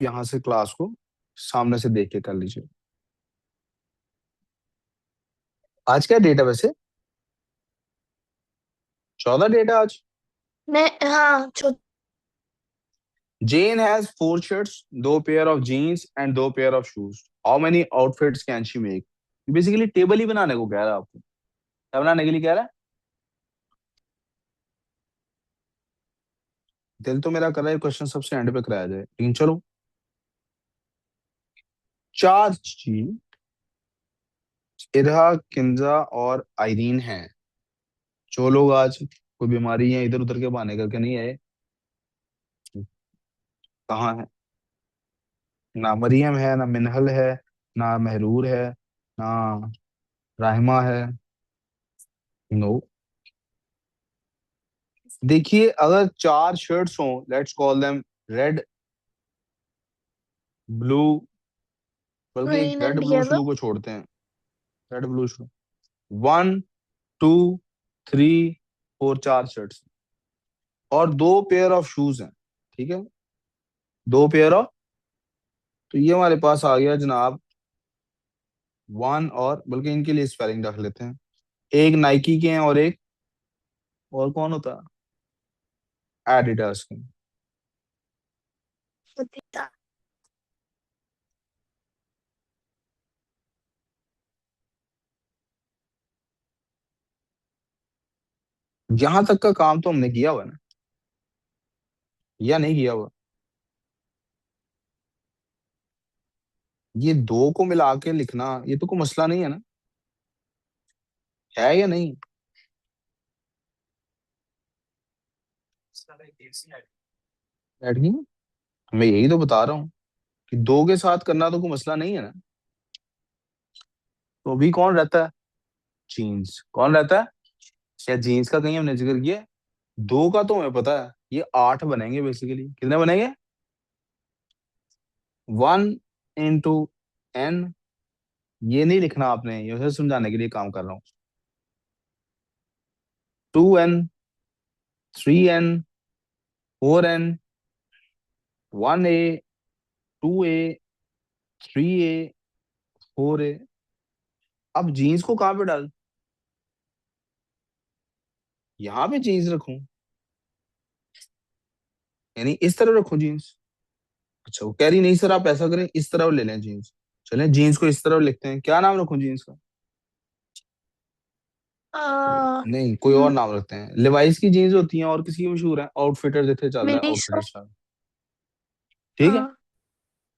यहाँ से क्लास को सामने से देख के कर लीजिए। आज क्या डेट है वैसे? 14 डेट है आज। मैं हाँ छो Jane has four shirts, दो पेयर ऑफ जीन्स एंड दो pair of shoes. How many outfits can she make? Basically table ही बनाने को कह रहा है आपको। क्या बनाने के लिए कह रहा है? दिल तो मेरा कर रहा है क्वेश्चन सबसे एंड पे कराया जाए, लेकिन चलो। चार जी, इरहा, किंजा और आयरीन हैं जो लोग आज कोई बीमारी है इधर उधर के बहाने करके नहीं आए। कहाँ है? ना मरियम है, ना मिनहल है, ना महरूर है, ना राहिमा है। नो। देखिए, अगर चार शर्ट्स हों, let's call them red, blue, बल्कि एक green red and blue yellow. शुरू को छोड़ते हैं। रेड ब्लू शुरू। वन, टू, थ्री, फोर, चार शर्ट्स और दो पेयर ऑफ शूज हैं। ठीक है, दो पेयर ऑफ। तो ये हमारे पास आ गया जनाब वन, और बल्कि इनके लिए स्पेलिंग रख लेते हैं। एक नाइकी के हैं और एक, और कौन होता है, एडिडास के। यहां तक का काम तो हमने किया हुआ है ना, या नहीं किया हुआ? ये दो को मिला के लिखना ये तो कोई मसला नहीं है ना, है या नहीं? ऐड की ना? मैं यही तो बता रहा हूँ कि दो के साथ करना तो कोई मसला नहीं है ना। तो अभी कौन रहता है? जीन्स कौन रहता है? या जीन्स का कहीं हमने जिक्र किया है? दो का तो हमें पता है, ये आठ बनेंगे बेसिकली। कितने बनेंगे? One into n. ये नहीं लिखना आपने, ये उसे समझाने के लिए काम कर रहा हूँ। Two N, three N, four N, one A, two A, three A, four A. अब जीन्स को कहाँ पे डाल? यहाँ पे जीन्स रखूं? यानी इस तरह रखूं जीन्स? अच्छा, वो कह रही नहीं सर आप ऐसा करें, इस तरह ले लें जीन्स। चलें जीन्स को इस तरह लिखते हैं। क्या नाम रखूं जीन्स का? नहीं, कोई और नाम रखते हैं। लिवाइस की जीन्स होती हैं और किसी की मशहूर है, आउटफिटर जिथे चल रहा है, मिनी आउटफिटर शो। स्टाइल। ठीक है।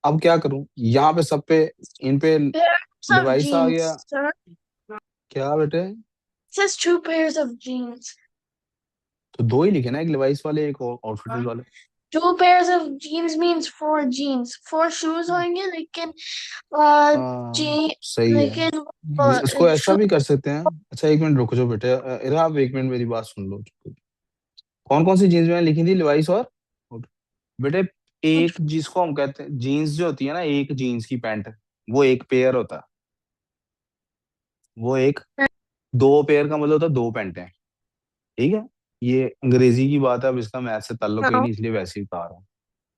अब क्या करूं यहाँ पे सब पे, इन पे Pairs of लिवाइस आ गया। jeans, sir. क्या बेटे? It says two pairs of jeans. तो दो ही लिखे ना, एक लिवाइस वाले एक और आउटफिटर्स वाले। Two pairs of jeans means four jeans. Four shoes होंगे लेकिन uh, हाँ, जी सही है। लेकिन इसको ऐसा shoes। भी कर सकते हैं। अच्छा एक मिनट रुक जाओ बेटे, इरा आप एक मिनट मेरी बात सुन लो। कौन कौन सी जीन्स मैंने लिखी थी? लिवाइस और बेटे, एक जिसको हम कहते हैं जीन्स जो होती है ना, एक जीन्स की पैंट, वो एक पेयर होता है। वो एक, दो पेयर का मतलब होता है दो पैंटें। ठीक है, ये अंग्रेजी की बात है, अब इसका मैथ से ताल्लुक है No. नहीं, इसलिए वैसे ही बता रहा हूँ।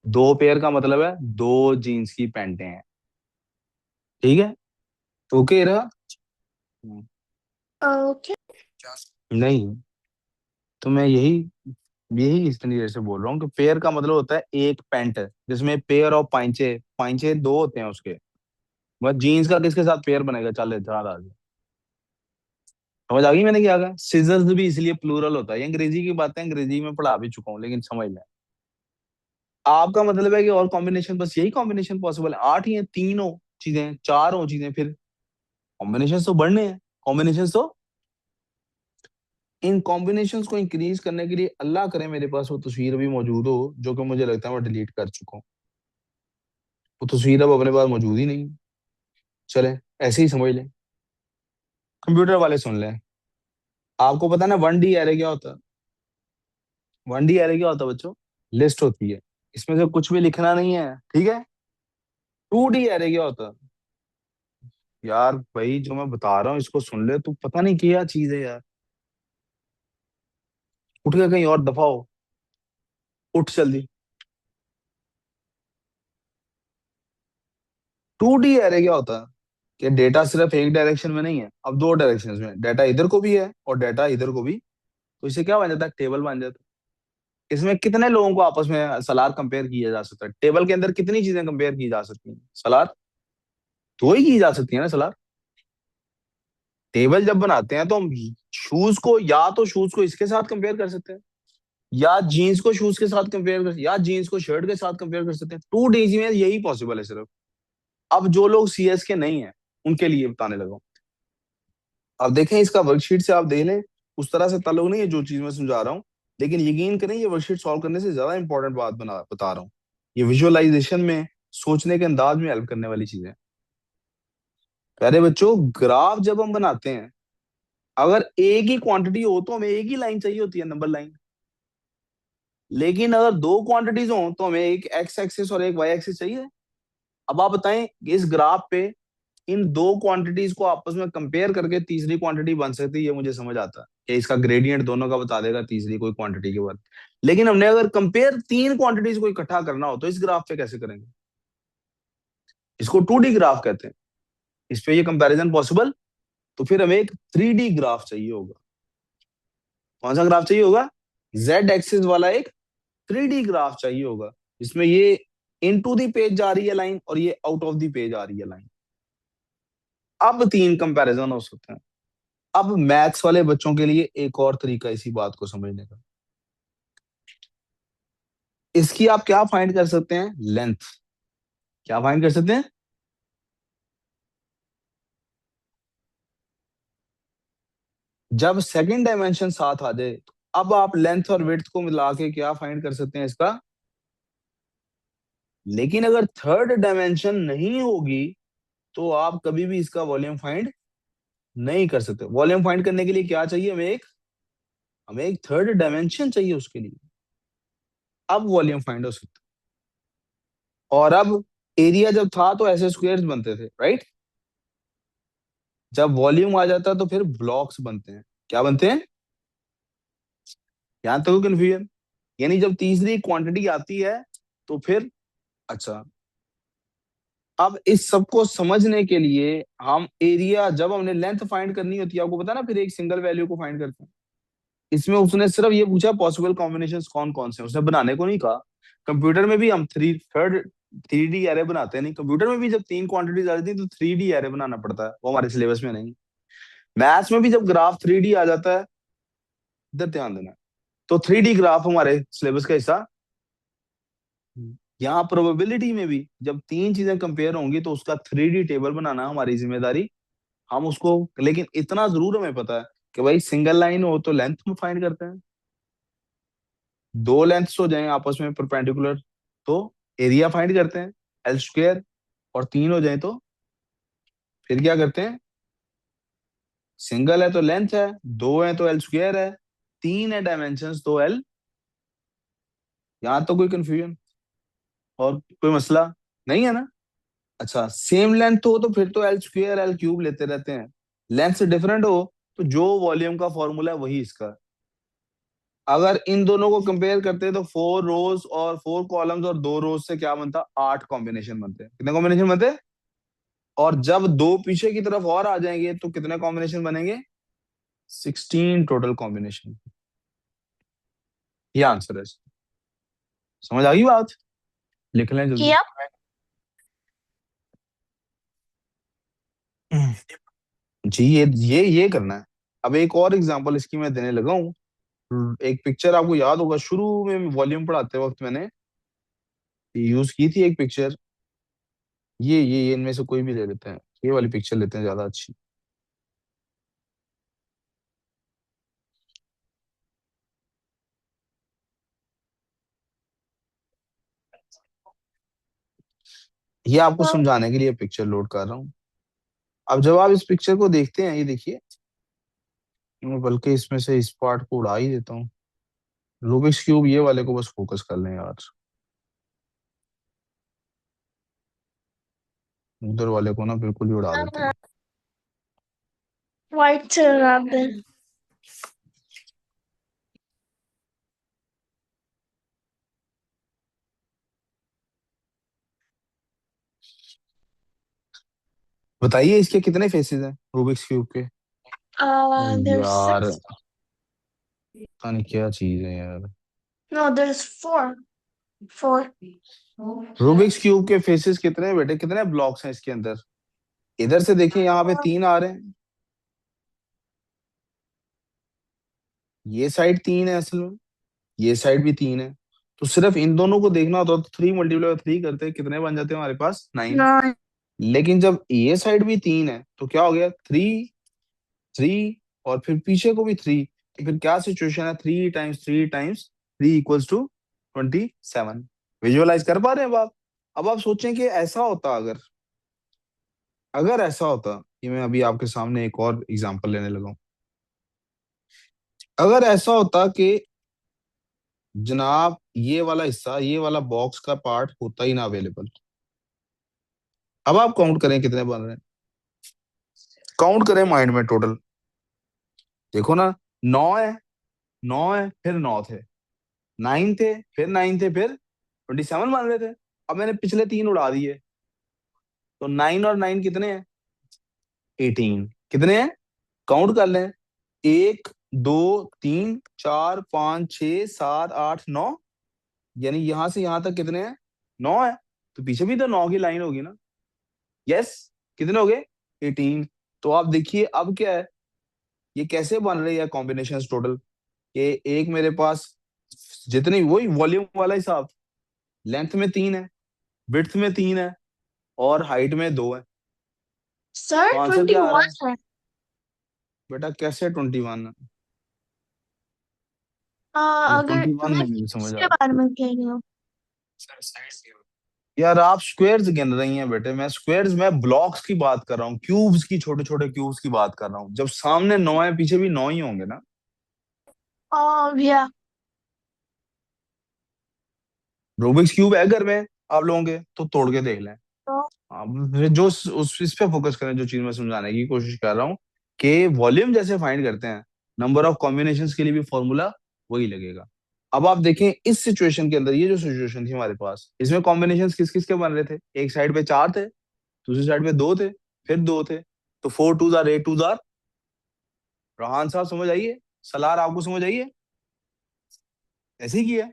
दो पेयर का मतलब है दो जीन्स की पैंटें हैं। ठीक है, ओके रहा। Okay. नहीं, तो मैं यही यही इस तरीके से बोल रहा हूँ कि पेयर का मतलब होता है एक पैंट, जिसमें पेयर और पाइंचे, पाइंचे दो होते हैं उसके। बस जीन्स का किसके साथ पेयर बनेगा? चल इतना आ गया। समझ आ गई मैंने क्या कहा? सीजर्स भी इसलिए प्लूरल होता है। ये अंग्रेजी की बातें अंग्रेजी में पढ़ा भी चुका हूँ, लेकिन समझ लें। आपका मतलब है कि और कॉम्बिनेशन, बस यही कॉम्बिनेशन पॉसिबल है? आठ ही है, तीन हो चीजें, चार हो चीजें, फिर कॉम्बिनेशन तो बढ़ने हैं। कॉम्बिनेशन तो, इन कॉम्बिनेशंस को इंक्रीज करने के लिए अल्लाह करे मेरे पास वो तस्वीर भी मौजूद हो, जो कि मुझे लगता है मैं डिलीट कर चुका हूँ। वो तस्वीर अब अपने पास मौजूद ही नहीं। चले, ऐसे ही समझ लें। कंप्यूटर वाले सुन लें। आपको पता है ना वन डी एरे क्या होता है? वन डी एरे क्या होता है बच्चों? लिस्ट होती है, इसमें से कुछ भी लिखना नहीं है। ठीक है। टू डी एरे क्या होता है? यार भाई, जो मैं बता रहा हूँ इसको सुन ले तू, पता नहीं क्या चीज है यार। उठ के कहीं और दफा हो। उठ जल्दी। 2D एरे क्या होता है कि डेटा सिर्फ एक डायरेक्शन में नहीं है, अब दो डायरेक्शन में डेटा इधर को भी है और डेटा इधर को भी। तो इसे क्या बन जाता है, टेबल बन जाता है। इसमें कितने लोगों को आपस में सलार कंपेयर किया जा सकता है, टेबल के अंदर कितनी चीजें कंपेयर की जा सकती हैं सलार, दो ही की जा सकती है ना सलार। टेबल जब बनाते हैं तो हम शूज को, या तो शूज को इसके साथ कंपेयर कर सकते हैं, या जीन्स को शूज के साथ कंपेयर कर, या जीन्स को शर्ट के साथ कंपेयर कर सकते हैं। 2D में यही पॉसिबल है सिर्फ। अब जो लोग सीएस के नहीं है उनके लिए बताने लगा हूं। अब देखें इसका वर्कशीट से आप देख लें, उस तरह से ताल्लुक नहीं है जो चीज मैं समझा रहा हूँ, लेकिन यकीन करें ये वर्कशीट सॉल्व करने से ज्यादा इंपॉर्टेंट बात बता रहा हूँ। ये विजुअलाइजेशन में, सोचने के अंदाज में हेल्प करने वाली चीज है। प्यारे बच्चों, ग्राफ जब हम बनाते हैं, अगर एक ही क्वांटिटी हो तो हमें एक ही लाइन चाहिए होती है, नंबर लाइन। लेकिन अगर दो क्वांटिटीज हो तो हमें एक एक्स एक्सिस और एक वाई एक्सिस चाहिए। अब आप बताएं, इस ग्राफ पे इन दो क्वांटिटीज को आपस में कंपेयर करके तीसरी क्वांटिटी बन सकती है, ये मुझे समझ आता है कि इसका ग्रेडियंट दोनों का बता देगा तीसरी कोई क्वांटिटी के बाद। लेकिन हमने अगर कंपेयर तीन क्वांटिटीज को इकट्ठा करना हो तो इस ग्राफ पे कैसे करेंगे? इसको 2D ग्राफ कहते हैं। इस पे ये कंपैरिजन पॉसिबल, तो फिर हमें एक 3D ग्राफ चाहिए होगा। कौन सा ग्राफ चाहिए होगा? जेड एक्सिस वाला एक 3D ग्राफ चाहिए होगा, जिसमें ये इनटू दी पेज जा रही है लाइन और ये आउट ऑफ दी पेज आ रही है लाइन। अब तीन कंपैरिजन हो सकते हैं। अब मैथ्स वाले बच्चों के लिए एक और तरीका इसी बात को समझने का। इसकी आप क्या फाइंड कर सकते हैं? लेंथ। क्या फाइंड कर सकते हैं? जब सेकंड डायमेंशन साथ आ जाए, तो अब आप लेंथ और विड्थ को मिला के क्या फाइंड कर सकते हैं इसका। लेकिन अगर थर्ड डायमेंशन नहीं होगी तो आप कभी भी इसका वॉल्यूम फाइंड नहीं कर सकते। वॉल्यूम फाइंड करने के लिए क्या चाहिए हमें एक थर्ड डायमेंशन चाहिए उसके लिए। अब वॉल्यूम फाइंड हो सकता है। और अब एरिया जब था तो ऐसे स्क्वायर्स बनते थे, राइट। जब वॉल्यूम आ जाता है तो फिर ब्लॉक्स बनते हैं। क्या बनते हैं? यहां तक कंफ्यूजन? यानी जब तीसरी क्वांटिटी आती है तो फिर, अच्छा, अब इस सबको समझने के लिए हम एरिया, जब हमने लेंथ फाइंड करनी होती है, आपको पता ना, फिर एक सिंगल वैल्यू को फाइंड करते हैं। इसमें उसने सिर्फ ये पूछा पॉसिबल कॉम्बिनेशंस कौन कौन से हैं, उसने बनाने को नहीं कहा। कंप्यूटर में भी हम थ्री डी एरे बनाते हैं नहीं, कंप्यूटर में भी जब तीन क्वांटिटीज आ जाती है तो 3D एरे बनाना पड़ता है, वो हमारे सिलेबस में नहीं। मैथ्स में भी जब ग्राफ 3D आ जाता है, इधर ध्यान देना, तो 3D ग्राफ हमारे सिलेबस का हिस्सा। यहाँ प्रोबेबिलिटी में भी जब तीन चीजें कंपेयर होंगी तो उसका 3D टेबल बनाना हमारी जिम्मेदारी। हम उसको, लेकिन इतना जरूर हमें पता है कि भाई सिंगल लाइन हो तो लेंथ में फाइंड करते हैं, दो लेंथ्स हो जाएं आपस में परपेंडिकुलर तो एरिया फाइंड करते हैं, एल स्क्वायर। और तीन हो जाए तो फिर क्या करते हैं? सिंगल है तो लेंथ है, दो है तो एल स्क्वायर है, तीन है डायमेंशन तो एल। यहां तो कोई कंफ्यूजन और कोई मसला नहीं है ना? अच्छा, सेम लेंथ हो तो फिर तो एल स्क्वायर एल क्यूब लेते रहते हैं। लेंथ से डिफरेंट हो तो जो वॉल्यूम का फॉर्मूला है वही इसका। अगर इन दोनों को कंपेयर करते हैं तो 4 रोज और 4 कॉलम्स और 2 रोज से क्या बनता? 8 कॉम्बिनेशन बनते हैं। कितने कॉम्बिनेशन बनते हैं? और जब दो पीछे की तरफ और आ जाएंगे तो कितने कॉम्बिनेशन बनेंगे? 16 टोटल कॉम्बिनेशन। ये आंसर है। समझ आ गई बात? लिख लें जल्दी। किया। जी, ये करना है। अब एक और एग्जांपल इसकी मैं देने लगा हूँ। एक पिक्चर आपको याद होगा, शुरू में वॉल्यूम पढ़ाते वक्त मैंने यूज की थी एक पिक्चर। ये इनमें से कोई भी ले लेते हैं, ये वाली पिक्चर लेते हैं, ज्यादा अच्छी। ये आपको हाँ, समझाने के लिए पिक्चर लोड कर रहा हूँ। अब जब आप इस पिक्चर को देखते हैं, ये देखिए, मैं बल्कि इसमें से इस पार्ट को उड़ा ही देता हूँ। रूबिक्स क्यूब ये वाले को बस फोकस कर लें यार, उधर वाले को ना बिल्कुल ही उड़ा देते हाँ, हैं। व्हाइट से लगा दे। बताइए इसके कितने फेसेस हैं रूबिक्स क्यूब के। अरे There's यार, six. पता नहीं क्या चीज है यार। No, there's four. Four. Rubik's cube के फेसेस कितने हैं बेटे, कितने ब्लॉक्स हैं इसके अंदर। इधर से देखिए, यहाँ पे 3 आ रहे हैं, ये साइड 3 है असल में, ये साइड भी 3 है। तो सिर्फ इन दोनों को देखना होता तो 3 × 3 करते, कितने बन जाते हैं हमारे पास, 9। No. लेकिन जब ये साइड भी 3 है तो क्या हो गया, 3 3, और फिर पीछे को भी 3। तो फिर क्या सिचुएशन है, 3 × 3 × 3 = 27। विजुअलाइज कर पा रहे हैं अब आप सोचें कि ऐसा होता, अगर अगर ऐसा होता कि मैं अभी आपके सामने एक और एग्जांपल लेने लगा हूं। अगर ऐसा होता कि जनाब ये वाला हिस्सा, ये वाला बॉक्स का पार्ट होता ही ना अवेलेबल। अब आप काउंट करें कितने बन रहे हैं, काउंट करें माइंड में टोटल। देखो ना, 9 है, 9 है, फिर 9 थे, 9 थे, फिर 9 थे, फिर 27 बन रहे थे। अब मैंने पिछले 3 उड़ा दिए, तो 9 और 9 कितने हैं, 18। कितने हैं, काउंट कर लें, 1 2 3 4 5 6 7 8 9। यानी यहां से यहां तक कितने हैं, 9 है। तो पीछे भी तो 9 की लाइन होगी ना। यस, कितने हो गए, 18। तो आप देखिए अब क्या है, ये कैसे बन रही है कॉम्बिनेशन टोटल, कि एक मेरे पास जितनी, वही वॉल्यूम वाला हिसाब, लेंथ में 3 है, विड्थ में 3 है, और हाइट में 2 है। तो Sir, आंसर क्या आ रहा 21 है है. बेटा, कैसे 21 है। ये अगर 21 मैं नहीं समझ आ इसके रहा। बारे में कह रही हूँ. यार आप स्क्वायर्स गिन रही हैं बेटे, मैं स्क्वायर्स, मैं ब्लॉक्स की बात कर रहा हूँ, क्यूब्स की, छोटे छोटे क्यूब्स की बात कर रहा हूँ। जब सामने 9 है, पीछे भी 9 ही होंगे ना। Yeah. रूबिक्स क्यूब है घर में आप लोगों के, तो तोड़ के देख लें। तो अब फिर जो उस इस पे फोकस करें, जो चीज मैं समझाने की कोशिश कर रहा हूँ, कि वॉल्यूम जैसे फाइंड करते हैं, नंबर ऑफ कॉम्बिनेशंस के लिए भी फॉर्मूला वही लगेगा। अब आप देखें इस सिचुएशन के अंदर, ये जो सिचुएशन थी हमारे पास, इसमें कॉम्बिनेशंस किस किस के बन रहे थे, एक साइड पे 4 थे, दूसरी साइड पे 2 थे, फिर 2 थे। तो 4 2 8 2। रोहान साहब समझ आइए, सलार आपको समझ आइए, ऐसे ही किया।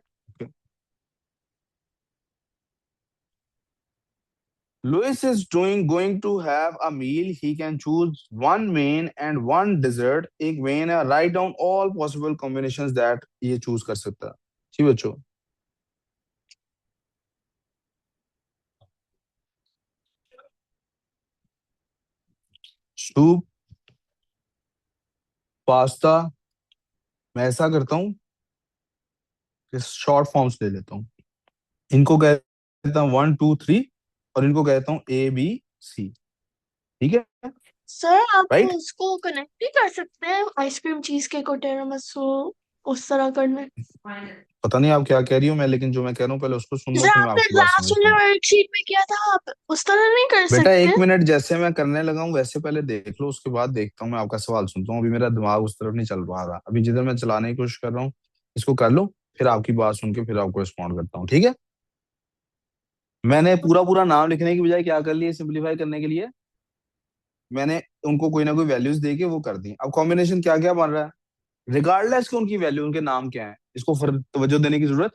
Louis is going to have a meal. He can choose one main and one dessert. एक main है, write down all possible combinations that ये choose कर सकता है। जी बच्चों, सूप, पास्ता, मैं ऐसा करता हूँ कि शॉर्ट फॉर्म्स ले लेता हूँ। इनको कहता हूँ 1 2 3, और इनको कहता हूँ ABC। ठीक है, सर आप राइट। उसको कनेक्ट भी कर सकते हैं आइसक्रीम चीज केक और टिरामिसू उस तरह करने. पता नहीं आप क्या कह रही हो, मैं लेकिन जो मैं कह रहा हूँ पहले उसको सुन लो, जैसे फिर मैं आपने आपकी बात लास्ट समझता वाले हूँ। वर्कशीट में किया था आप उस तरह नहीं कर बेटा सकते. 1 मिनट, जैसे मैं करने लगा हूँ वैसे पहले देख लो, उसके बाद देखता हूँ, मैं आपका सवाल सुनता हूँ। अभी मेरा दिमाग उस तरफ नहीं चल पा रहा, अभी जिधर मैं चलाने की कोशिश कर रहा हूँ, इसको कर लो, फिर आपकी बात सुन के फिर आपको रिस्पॉन्ड करता हूँ, ठीक है। मैंने पूरा पूरा नाम लिखने की बजाय क्या कर लिया, सिंप्लीफाई करने के लिए मैंने उनको कोई ना कोई वैल्यूज दे के वो कर दी। अब कॉम्बिनेशन क्या क्या बन रहा है, रिगार्डलेस के उनकी वैल्यू, उनके नाम क्या है, इसको फिर तवज्जो देने की जरूरत।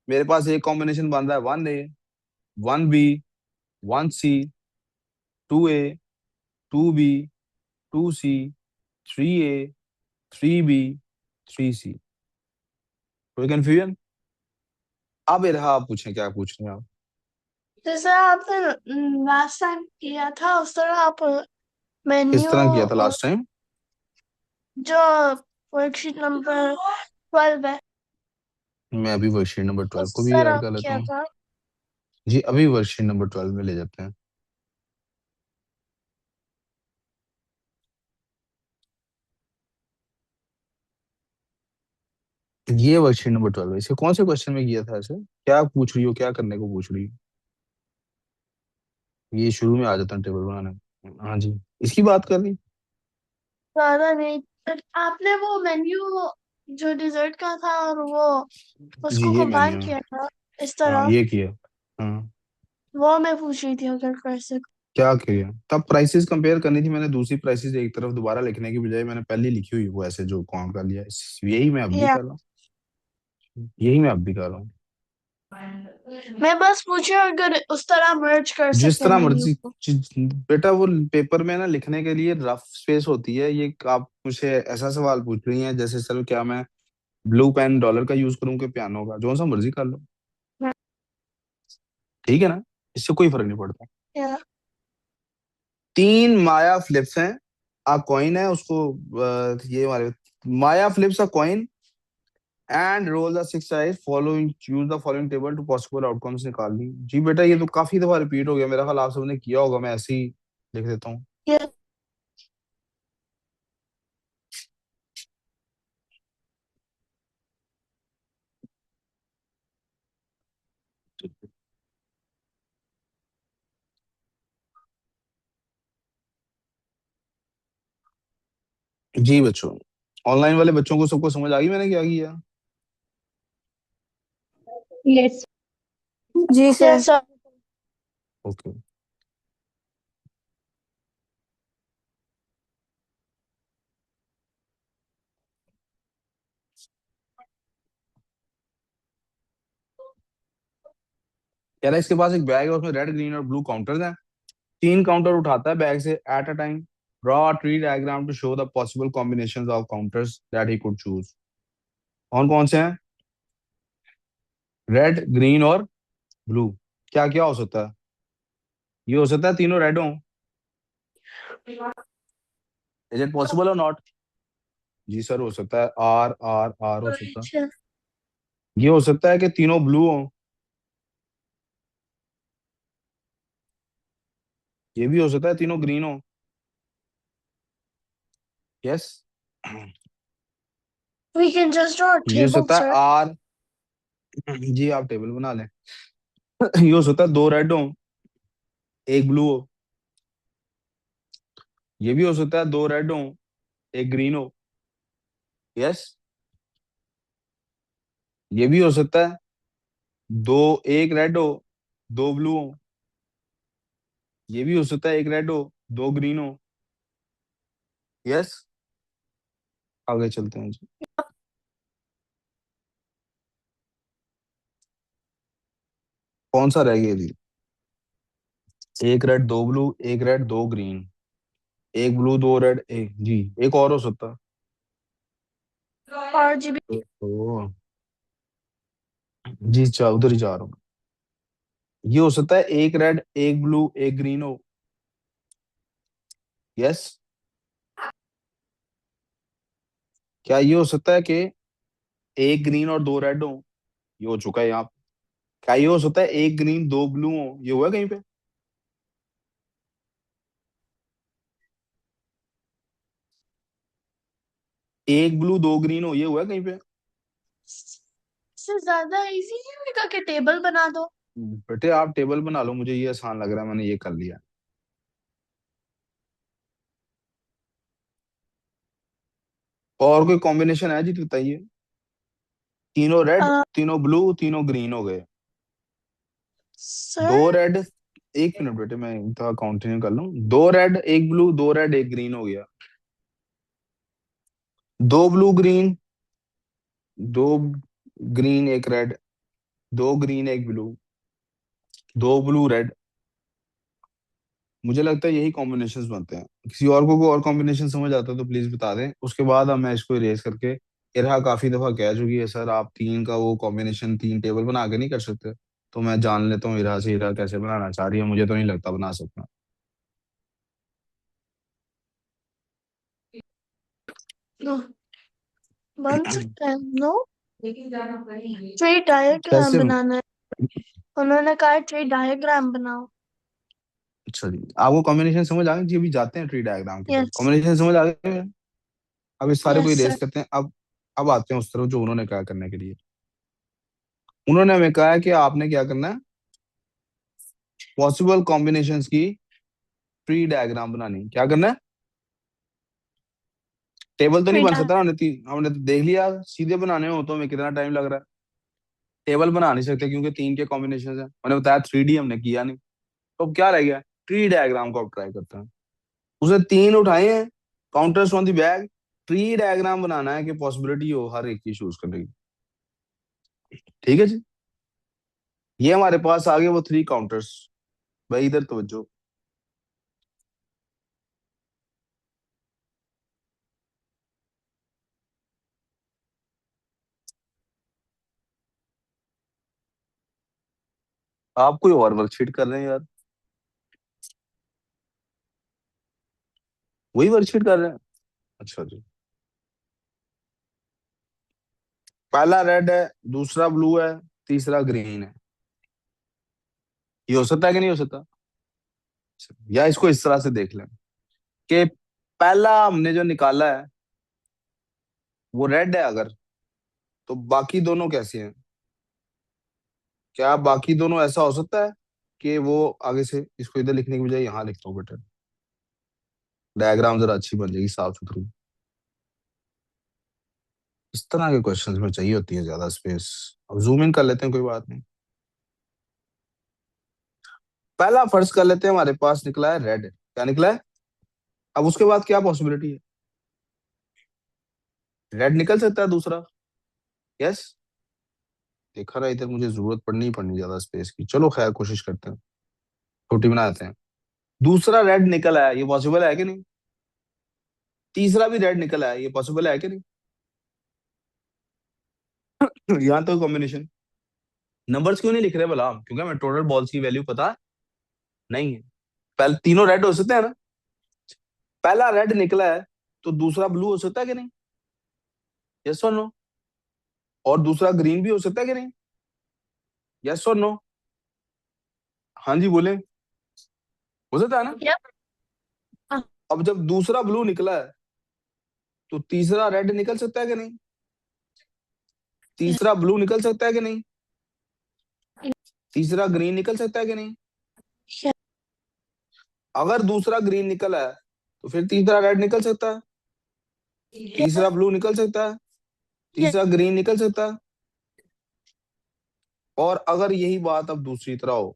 मेरे पास एक कॉम्बिनेशन बन रहा है, 1A 1B 1C 2A 2B 2C 3A 3B 3C। कोई कंफ्यूजन। अब ये रहा, आप पूछें क्या पूछ रहे हैं आप। जैसे आपने लास्ट टाइम किया था उस तरह आप किस मेन्यू तरह किया था लास्ट टाइम। जो वर्कशीट नंबर 12 है मैं अभी वर्कशीट नंबर 12 उस को भी तरह ऐड कर लेता किया हूँ। था. जी, अभी वर्कशीट नंबर 12 में ले जाते हैं। ये वर्कशीट नंबर 12 है, इसके कौन से क्वेश्चन में किया था ऐसे, क्या पूछ रही हो, क्या करने को पूछ रही हो। ये शुरू में आ जाता है टेबल बनाने। हाँ जी, इसकी बात कर रही। ज्यादा नहीं. but आपने वो मेन्यू जो डिजर्ट का था और वो जी उसको ये कंबाइन मेन्यू है। किया था इस हाँ तरह. ये किया। हाँ वो मैं पूछ रही थी अगर कर सक. क्या किया तब, प्राइसेस कंपेयर करनी थी मैंने, दूसरी प्राइसेस एक तरफ दोबारा लिखने की बजाय मैंने पहले लिखी हुई वो ऐसे जो काउंट कर लिया, यही मैं अब भी या कर रहा हूँ। यही मैं अब भी कर रहा हूँ। मैं बस पूछे अगर उस तरह मर्ज कर जिस सके तरह मेन्यू मर्जी को। बेटा, वो पेपर में ना लिखने के लिए रफ स्पेस होती है, ये आप मुझे ऐसा सवाल पूछ रही हैं जैसे सर क्या मैं ब्लू पेन डॉलर का यूज करूँ कि पियानो का, जो सा मर्जी कर लो। ठीक है ना, इससे कोई फर्क नहीं पड़ता। या तीन माया फ्लिप्स हैं, आ कॉइन है उसको, ये हमारे Maya flips a coin and roll the six dice following, use the following table to possible outcomes निकाल ली। जी बेटा ये तो काफी दफा रिपीट हो गया, मेरा ख्याल आप सबने किया होगा, मैं ऐसे ही लिख देता हूँ। या जी बच्चों, ऑनलाइन वाले बच्चों को सबको समझ आ गई मैंने क्या किया? यस जी सर। सर। ओके। कह रहा है इसके पास एक बैग है, उसमें रेड ग्रीन और ब्लू काउंटर्स हैं, तीन काउंटर उठाता है बैग से at a time, draw tree diagram to show the possible combinations of counters that he could choose. कौन कौन से हैं? रेड ग्रीन और ब्लू। क्या क्या हो सकता है? ये हो सकता है तीनों रेड हो, इज इट पॉसिबल और नॉट? जी सर हो सकता है, आर आर आर हो सकता है। अच्छा। ये हो सकता है कि तीनों ब्लू हो, ये भी हो सकता है तीनों ग्रीन हो। Yes. We can just draw a ये हो table, सकता है sir. आर, जी आप टेबल बना लें। ये हो सकता है दो रेड हो, एक ब्लू हो। ये भी हो सकता है दो रेड हो, एक ग्रीन हो। यस। ये भी हो सकता है दो, एक रेड हो, दो ब्लू हो। ये भी हो सकता है एक रेड हो, दो ग्रीन हो। यस। आगे चलते हैं जी। कौन सा रह गया जी? एक रेड दो ब्लू, एक रेड दो ग्रीन, एक ब्लू दो रेड, एक जी, एक और हो सकता RGB. है। ओ जी, उधर ही जा रहा हूँ। ये हो सकता है एक रेड एक ब्लू एक ग्रीन हो। यस। क्या ये हो सकता है कि एक ग्रीन और दो रेड हो? ये हो चुका है यहाँ पे। क्या ये हो सकता है एक ग्रीन दो ब्लू हो? ये हुआ है कहीं पे? एक ब्लू दो ग्रीन हो, ये हुआ है कहीं पे? इससे ज्यादा इजी नहीं होगा कि टेबल बना दो। बेटे आप टेबल बना लो, मुझे ये आसान लग रहा है, मैंने ये कर लिया। और कोई कॉम्बिनेशन है जी तो बताइए। तीनों रेड Uh, तीनों ब्लू तीनों ग्रीन हो गए। sir, दो रेड, एक मिनट बेटे मैं थोड़ा काउंटिंग कर लूं, दो रेड एक ब्लू दो रेड एक ग्रीन हो गया। दो ब्लू ग्रीन, दो ग्रीन एक रेड, दो ग्रीन एक ब्लू, दो ब्लू रेड। मुझे लगता है यही कॉम्बिनेशंस बनते हैं। किसी और को कोई और कॉम्बिनेशन समझ आता है तो प्लीज बता दें, उसके बाद अब मैं इसको इरेज करके, इरहा काफी दफा कह चुकी है सर आप तीन का वो कॉम्बिनेशन तीन टेबल बना के नहीं कर सकते, तो मैं जान लेता हूँ इरहा से, इरहा कैसे बनाना चाह रही है, मुझे तो नहीं लगता बना सकता। no, बन सकता है। नो, ट्री डायग्राम कैसे? बनाना है। उन्होंने कहा ट्री डायग्राम बनाओ। अच्छा जी, आपको कॉम्बिनेशन समझ आ गई जी, अभी जाते हैं ट्री डायग्राम की तरफ, यस। कॉम्बिनेशन समझ आ गए। अब इस सारे को यस इरेज सर। करते हैं। अब आते हैं उस तरफ जो उन्होंने कहा करने के लिए। उन्होंने हमें कहा है कि आपने क्या करना है, पॉसिबल कॉम्बिनेशंस की ट्री डायग्राम बनानी। क्या करना है? टेबल तो नहीं ट्री बन डाय सकता ना, हमने तो देख लिया, सीधे बनाने हो तो हमें कितना टाइम लग रहा है। टेबल बना नहीं सकते क्योंकि तीन के कॉम्बिनेशन है, मैंने बताया थ्री डी हमने किया नहीं, तो अब क्या रह गया? ट्री डायग्राम को अब ट्राई करते हैं। उसे 3 उठाए हैं, counters on the bag, tree diagram बनाना है कि पॉसिबिलिटी हो हर एक की चूज करने की। ठीक है जी, ये हमारे पास आ गए वो 3 काउंटर्स। भाई इधर तवज्जो। आप कोई और वर्कशीट कर रहे हैं यार? वही वर्कशीट कर रहे हैं? अच्छा जी। पहला रेड है, दूसरा ब्लू है, तीसरा ग्रीन है। ये हो सकता है कि नहीं हो सकता? या इसको इस तरह से देख लें कि पहला हमने जो निकाला है वो रेड है अगर, तो बाकी दोनों कैसे हैं? क्या बाकी दोनों ऐसा हो सकता है कि वो आगे से इसको इधर लिखने की बजाय यहाँ लिखता हूँ बेटर, डायग्राम जरा अच्छी बन जाएगी, साफ सुथरी। इस तरह के क्वेश्चंस में चाहिए होती है ज्यादा स्पेस। अब जूम इन कर लेते हैं, कोई बात नहीं। पहला फर्स्ट कर लेते हैं, हमारे पास निकला है रेड। क्या निकला है? अब उसके बाद क्या पॉसिबिलिटी है? रेड निकल सकता है दूसरा। यस। देखा रहा, इधर मुझे जरूरत पड़नी ही पड़नी ज्यादा स्पेस की। चलो खैर कोशिश करते हैं, छोटी बनाते हैं। दूसरा रेड निकल आया, ये पॉसिबल है कि नहीं? तीसरा भी रेड निकल आया, ये पॉसिबल है कि नहीं? यहाँ तो कॉम्बिनेशन। नंबर्स क्यों नहीं लिख रहे भला हम? क्योंकि हमें टोटल बॉल्स की वैल्यू पता नहीं है। पहले तीनों रेड हो सकते हैं ना? पहला रेड निकला है तो दूसरा ब्लू हो सकता है कि नहीं? यस और नो? और दूसरा ग्रीन भी हो सकता है कि नहीं? यस और नो? हाँ जी बोले। हो सकता है ना? Yep. अब जब दूसरा ब्लू निकला है तो तीसरा रेड निकल सकता है कि नहीं? तीसरा ब्लू निकल सकता है कि नहीं? तीसरा ग्रीन निकल सकता है कि नहीं? Yeah. अगर दूसरा ग्रीन निकला है तो फिर तीसरा रेड निकल सकता है, तीसरा ब्लू निकल सकता है, Yeah. तीसरा ग्रीन निकल सकता है। और अगर यही बात अब दूसरी तरह हो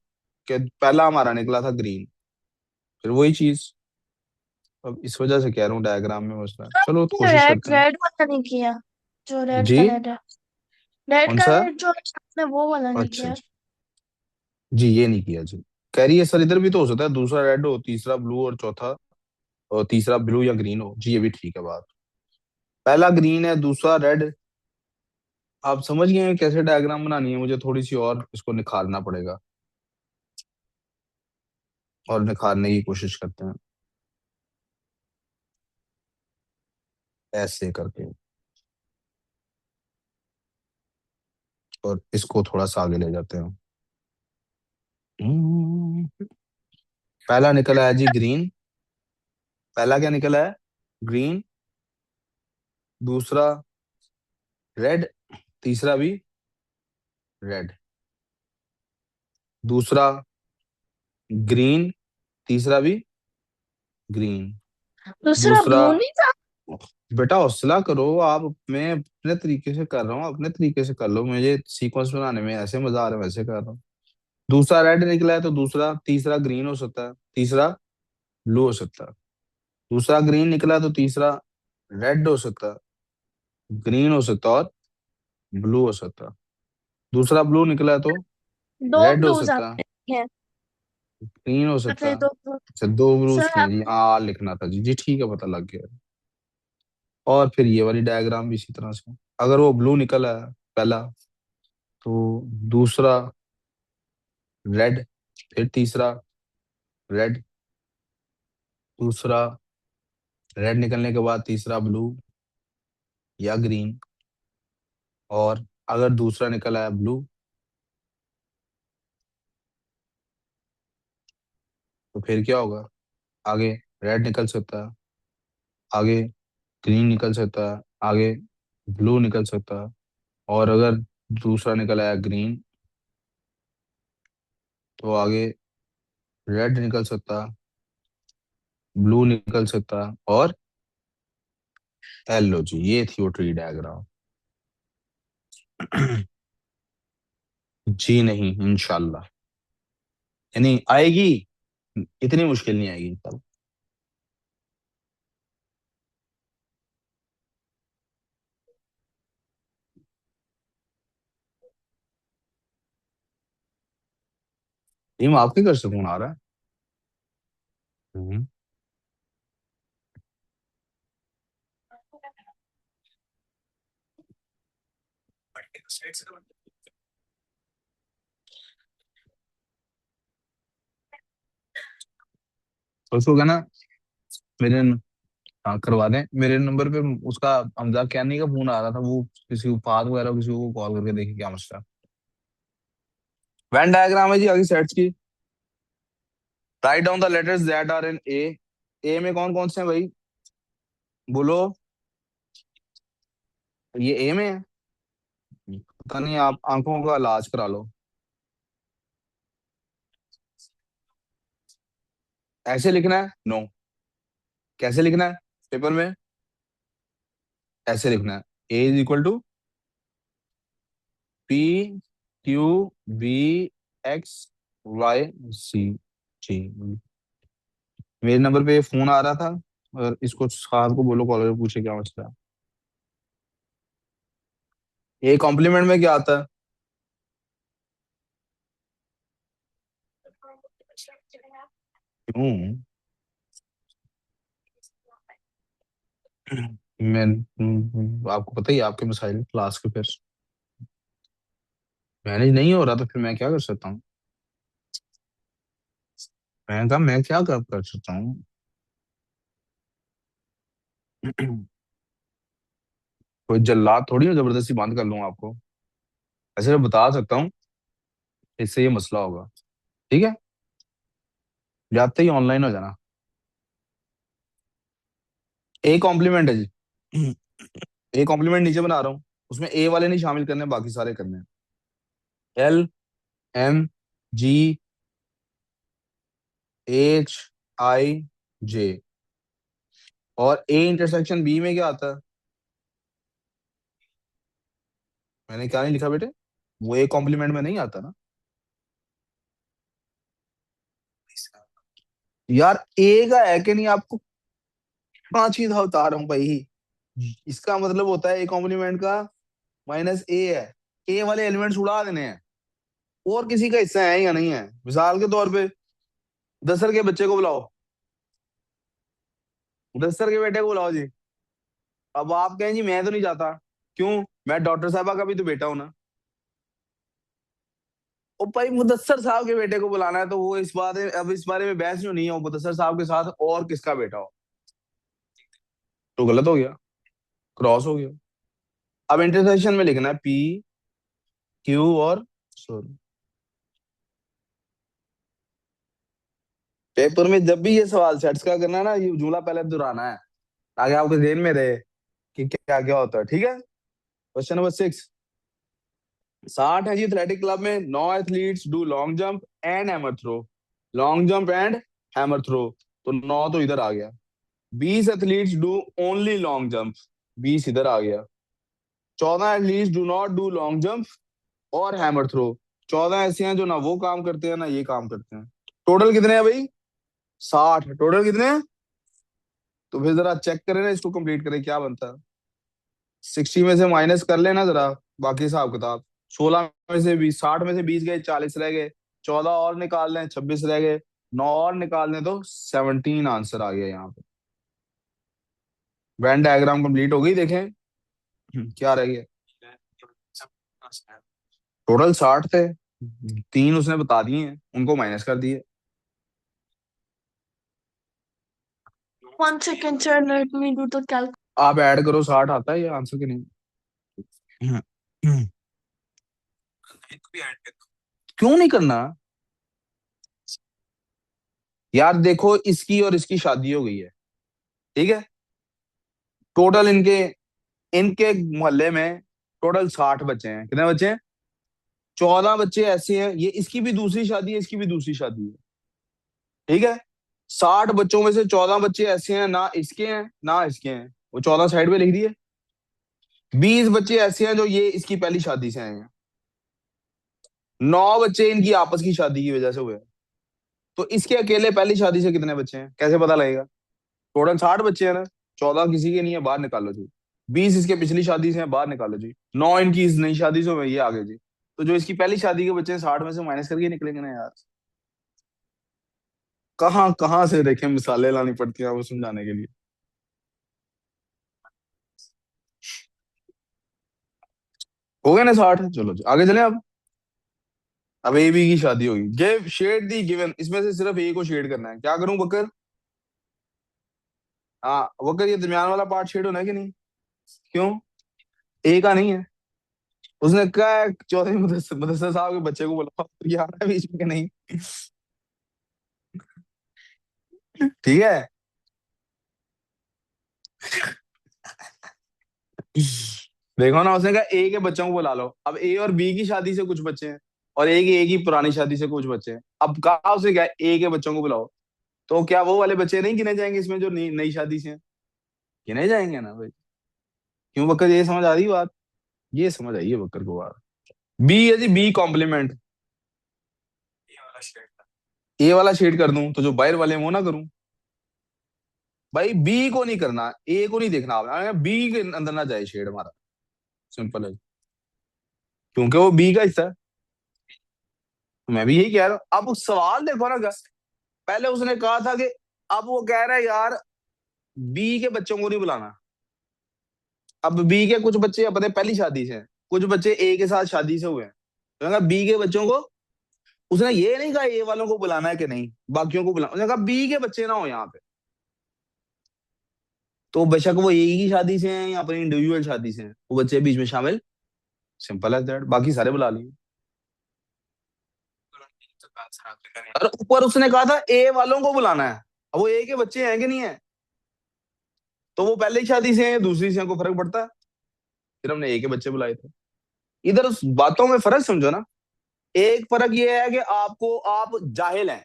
कि पहला हमारा निकला था ग्रीन, फिर वही चीज। अब इस वजह से कह रहा हूँ डायग्राम में मसला है। चलो तो कोशिश रेड करते हैं। रेड वाला नहीं किया, जो रेड जी। का रेड है। रेड कौन का सा? रेड जो आपने वो वाला नहीं अच्छा किया। जी। जी ये नहीं किया जी। कह रही है सर इधर भी तो हो सकता है, दूसरा रेड हो, तीसरा ब्लू और चौथा, और तीसरा ब्लू या ग्रीन हो। जी ये भी ठीक है बात। पहला ग्रीन है, दूसरा रेड। आप समझ गए हैं कैसे डायग्राम बनानी है? मुझे थोड़ी सी और इसको निखारना पड़ेगा, और निखारने की कोशिश करते हैं ऐसे करके, और इसको थोड़ा सा आगे ले जाते हैं। हम्म, पहला निकला है जी ग्रीन। पहला क्या निकला है? ग्रीन। दूसरा रेड, तीसरा भी रेड। दूसरा ग्रीन, तीसरा भी ग्रीन। दूसरा दूसरा, ब्लू नहीं था। बेटा हौसला करो आप, मैं अपने तरीके से कर रहा हूँ, अपने तरीके से कर लो। मुझे सीक्वेंस बनाने में ऐसे मजा आ रहा है, वैसे कर रहा हूँ। दूसरा रेड निकला है तो दूसरा तीसरा ग्रीन हो सकता है, तीसरा ब्लू हो सकता है। दूसरा ग्रीन निकला है तो तीसरा रेड हो सकता है, ग्रीन हो सकता है और ब्लू हो सकता है। दूसरा ब्लू निकला है तो दो रेड हो ब्लूज सकता है, आपने हैं। ग्रीन हो सकता आपने है। दो अच्छा दो ब्लूज सर किए आप जी, हाँ लिखना था जी। जी ठीक है, पता लग गया। और फिर ये वाली डायग्राम भी इसी तरह से, अगर वो ब्लू निकला है पहला, तो दूसरा रेड, फिर तीसरा रेड, दूसरा रेड निकलने के बाद तीसरा ब्लू या ग्रीन, और अगर दूसरा निकला है ब्लू तो फिर क्या होगा? आगे रेड निकल सकता है, आगे ग्रीन निकल सकता है, आगे ब्लू निकल सकता है, और अगर दूसरा निकला है ग्रीन तो आगे रेड निकल सकता है, ब्लू निकल सकता है, और येलो। जी ये थी वो ट्री डायग्राम। जी नहीं, इंशाल्लाह, यानी आएगी इतनी मुश्किल नहीं आएगी तब। टीम आपके घर से फोन आ रहा है। हम्म। तो उसको कहना मेरे हाँ करवा दें मेरे नंबर पे। उसका हमजा कैनी का फोन आ रहा था, वो किसी को फाद वगैरह किसी को कॉल करके देखे क्या मसला है। वेन डायग्राम है जी आगे सेट्स की। Write down the letters that are in A. A में कौन कौन से हैं भाई, बोलो। ये ए में है। पता नहीं, आप आंखों का इलाज करा लो। ऐसे लिखना है, नो। कैसे लिखना है पेपर में, ऐसे लिखना है। A is equal to P Q B X Y C G. मेरे नंबर पे फोन आ रहा था, और इसको साहब को बोलो कॉलेज में पूछे क्या मसला है। ए कॉम्प्लीमेंट में क्या आता है। क्यों, मैं आपको पता ही है, आपके मसाइल क्लास के फिर मैनेज नहीं हो रहा, तो फिर मैं क्या कर सकता हूँ। मैं कहा मैं क्या कर सकता हूँ। कोई जल्लाद थोड़ी ना जबरदस्ती बंद कर लूंगा आपको। ऐसे मैं बता सकता हूँ इससे ये मसला होगा। ठीक है, जाते ही ऑनलाइन हो जाना। ए कॉम्प्लीमेंट है जी। ए कॉम्प्लीमेंट नीचे बना रहा हूँ, उसमें ए वाले नहीं शामिल करने, बाकी सारे करने हैं। L M G H I J. और ए इंटरसेक्शन बी में क्या आता है। मैंने क्या नहीं लिखा बेटे, वो ए कॉम्प्लीमेंट में नहीं आता ना। यार ए का है कि नहीं आपको, पांच ही था बता रहा हूँ भाई। इसका मतलब होता है ए कॉम्प्लीमेंट का माइनस ए है। ए वाले एलिमेंट्स उड़ा देने हैं, और किसी का हिस्सा है या नहीं है। मिसाल के तौर पे दसर के बच्चे को बुलाओ, दसर के बेटे को बुलाओ जी। अब आप कहें जी मैं तो नहीं जाता, क्यों, मैं डॉक्टर साहबा का भी तो बेटा हूं ना। ओ भाई मुदस्सर साहब के बेटे को बुलाना है, तो वो इस बात अब इस बारे में बहस क्यों नहीं है, वो मुदस्सर साहब के साथ और किसका बेटा हो। तो गलत हो गया, क्रॉस हो गया। अब इंटरसेक्शन में लिखना है पी क्यू और सॉरी। पेपर में जब भी ये सवाल सेट्स का करना है ना, ये जुमला पहले दोहराना है, ताकि आपके जेहन में रहे कि क्या क्या होता है। ठीक है, क्वेश्चन नंबर 6। 60 है जी एथलेटिक क्लब में, 9 athletes do long jump and hammer throw. Long jump and hammer throw, तो 9 तो इधर आ गया। 20 athletes do only long jump, 20 इधर आ गया। 14 athletes do not do long jump और हैमर थ्रो, 14 ऐसे हैं जो ना वो काम करते हैं ना ये काम करते हैं। टोटल कितने हैं भाई, 60। टोटल कितने हैं, तो फिर जरा चेक करें ना, इसको कंप्लीट करें क्या बनता है। 60 में से माइनस कर लेना जरा, बाकी हिसाब किताब। 16 में से 20, 60 में से 20 गए, 40 रह गए। 14 और निकाल लें, 26 रह गए। 9 और निकाल लें तो 17 आंसर आ गया यहाँ पे। वेन डायग्राम कंप्लीट हो गई, देखें। क्या रह गया। टोटल 60 थे, तीन उसने बता दिए हैं, उनको माइनस कर दिए। 1 second, sir. Let me do the calculation. आप ऐड करो, 60 आता है ये आंसर के नहीं। क्यों नहीं करना। यार देखो, इसकी और इसकी शादी हो गई है, ठीक है। टोटल इनके इनके मोहल्ले में टोटल 60 बच्चे हैं। कितने बच्चे हैं, 14 बच्चे ऐसे हैं, ये इसकी भी दूसरी शादी है, इसकी भी दूसरी शादी है, ठीक है। 60 बच्चों में से 14 बच्चे ऐसे हैं ना इसके हैं ना इसके हैं, वो 14 साइड पे लिख दिए। 20 बच्चे ऐसे हैं जो ये इसकी पहली शादी से आए हैं। 9 बच्चे इनकी आपस की शादी की वजह से हुए हैं। तो इसके अकेले पहली शादी से कितने बच्चे हैं कैसे पता लगेगा? टोटल 60 बच्चे हैं ना। 14 किसी के नहीं है, बाहर निकालो जी। 20 इसके पिछली शादी से हैं, बाहर निकालो जी। 9 इनकी इस नई शादी से हुए, ये आगे जी। तो जो इसकी पहली शादी के बच्चे हैं 60 में से माइनस करके निकलेंगे ना यार। कहाँ कहाँ से देखें, मिसालें लानी पड़ती हैं वो समझाने के लिए। हो गए ना 60? चलो जी आगे चले अब ए बी की शादी होगी। गिव शेड दी गिवन, इसमें से सिर्फ ए को शेड करना है। क्या करूं बकर? हाँ बकर, ये दरमियान वाला पार्ट शेड होना है कि नहीं? क्यों? ए का नहीं है। उसने कहा है चौधरी मुदस्सिर मुदस्सिर साहब के बच्चे को बुलाओ, ये आ रहा है बीच में कि नहीं? ठीक है। देखो ना, उसने कहा ए के बच्चों को बुला लो। अब ए और बी की शादी से कुछ बच्चे हैं, और ए की पुरानी शादी से कुछ बच्चे हैं। अब कहा उसने क्या, ए के बच्चों को बुलाओ। तो क्या वो वाले बच्चे नहीं गिने जाएंगे इसमें जो नई नई शादी से हैं? गिने जाएंगे ना भाई। क्यों बकर, ये समझ आ रही बात? ये समझ आई है बकर को बात। बी है जी, बी कॉम्प्लीमेंट। ए वाला शेड कर दूं तो जो बाहर वाले हैं वो ना करूं? भाई बी को नहीं करना, ए को नहीं देखना आपने, बी के अंदर ना जाए शेड हमारा। सिंपल है। क्योंकि वो बी का हिस्सा है। मैं भी यही कह रहा हूँ। अब उस सवाल देखो ना गस, पहले उसने कहा था कि, अब वो कह रहा है यार बी के बच्चों को नहीं बुलाना। अब बी के कुछ बच्चे अपने पहली शादी से हैं, कुछ बच्चे ए के साथ शादी से हुए हैं। तो मैंने कहा बी के बच्चों को, उसने ये नहीं कहा ए वालों को बुलाना है कि नहीं, बाकियों को बुलाना। उसने कहा बी के बच्चे ना हो यहाँ पे। तो बेशक वो ए की शादी से हैं या अपनी इंडिविजुअल शादी से हैं, वो बच्चे बीच में शामिल। सिंपल एज दैट, बाकी सारे बुला लिए। और ऊपर उसने कहा था ए वालों को बुलाना है। अब वो ए के बच्चे हैं कि नहीं है? तो वो पहले ही शादी से हैं, दूसरी से हैं, को फर्क पड़ता है? फिर हमने ए के बच्चे बुलाए थे। इधर उस बातों में फर्क समझो ना। एक फर्क ये है कि आपको, आप जाहिल हैं।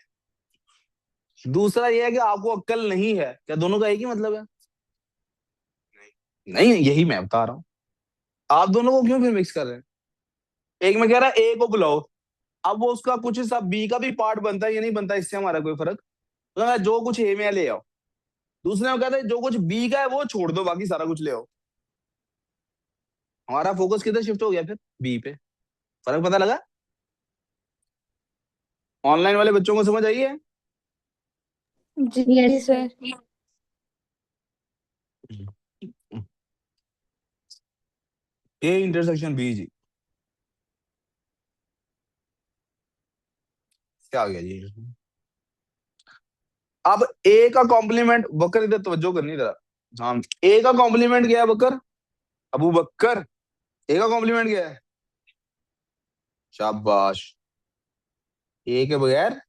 दूसरा ये है कि आपको अक्ल नहीं है। क्या दोनों का एक ही मतलब है? नहीं, यही मैं बता रहा हूँ। आप दोनों को क्यों फिर मिक्स कर रहे हैं? एक में कह रहा है ए को बुलाओ, अब वो उसका कुछ हिस्सा बी का भी पार्ट बनता है या नहीं बनता, इससे हमारा कोई फर्क। तो मैं जो कुछ ए में है ले आओ। दूसरे में कहता है जो कुछ बी का है वो छोड़ दो, बाकी सारा कुछ ले आओ। हमारा फोकस किधर शिफ्ट हो गया फिर? बी पे। फर्क पता लगा? ऑनलाइन वाले बच्चों को समझ आई है? जी सर। ए इंटरसेक्शन बी जी। क्या आ गया जी? अब ए का कॉम्प्लीमेंट, बकर इधर तवज्जो करनी जरा। हाँ, ए का कॉम्प्लीमेंट क्या है बकर? अबू बकर, ए का कॉम्प्लीमेंट क्या है? शाबाश। ए के बगैर,